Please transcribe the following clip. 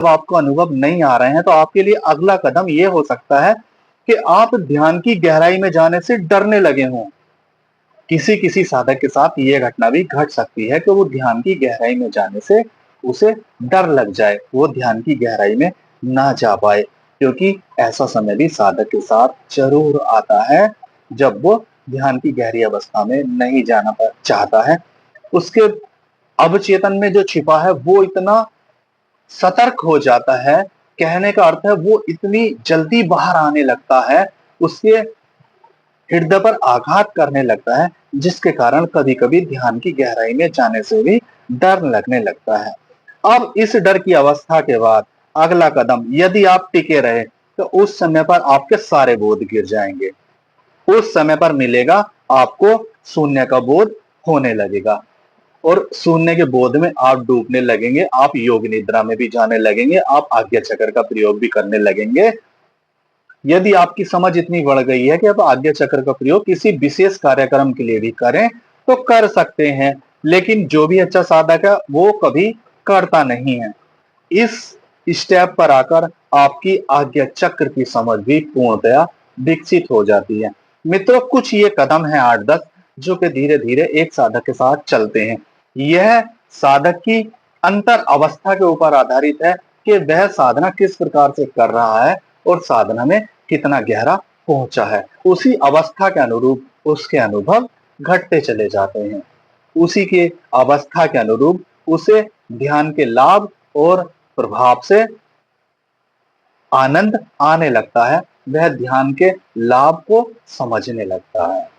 आपको अनुभव नहीं आ रहे हैं तो आपके लिए अगला कदम ये हो सकता है कि आप ध्यान की गहराई में जाने से डरने लगे हों। किसी किसी साधक के साथ ये घटना भी घट सकती है कि वो ध्यान की गहराई में जाने से उसे डर लग जाए, वो ध्यान की गहराई में ना जा पाए, क्योंकि ऐसा समय भी साधक के साथ जरूर आता है जब वो ध्यान की गहरी अवस्था में नहीं जाना चाहता है। उसके अवचेतन में जो छिपा है वो इतना सतर्क हो जाता है, कहने का अर्थ है वो इतनी जल्दी बाहर आने लगता है, उसके हृदय पर आघात करने लगता है, जिसके कारण कभी-कभी ध्यान की गहराई में जाने से भी डर लगने लगता है। अब इस डर की अवस्था के बाद अगला कदम यदि आप टिके रहे, तो उस समय पर आपके सारे बोध गिर जाएँगे। उस समय पर मिलेगा आपको शून्य का बोध होने लगेगा और शून्य के बोध में आप डूबने लगेंगे, आप योग निद्रा में भी जाने लगेंगे, आप आज्ञा चक्र का प्रयोग भी करने लगेंगे। यदि आपकी समझ इतनी बढ़ गई है कि अब आज्ञा चक्र का प्रयोग किसी विशेष कार्यक्रम के लिए भी करें, तो कर सकते हैं, लेकिन जो भी अच्छा साधक है, वो कभी करता नहीं है। इस स्टेप पर आकर आपकी आज्ञा चक्र की समझ भी पूर्णतया विकसित हो जाती है। मित्रों, कुछ ये कदम है 8-10 जो कि धीरे-धीरे एक साधक के साथ चलते हैं। यह साधक की अंतर अवस्था के ऊपर आधारित है कि वह साधना किस प्रकार से कर रहा है और साधना में कितना गहरा पहुंचा है। उसी अवस्था के अनुरूप उसके अनुभव घटते चले जाते हैं। उसी के अवस्था के अनुरूप उसे ध्यान के लाभ और प्रभाव से आनंद आने लगता है, वह ध्यान के लाभ को समझने लगता है।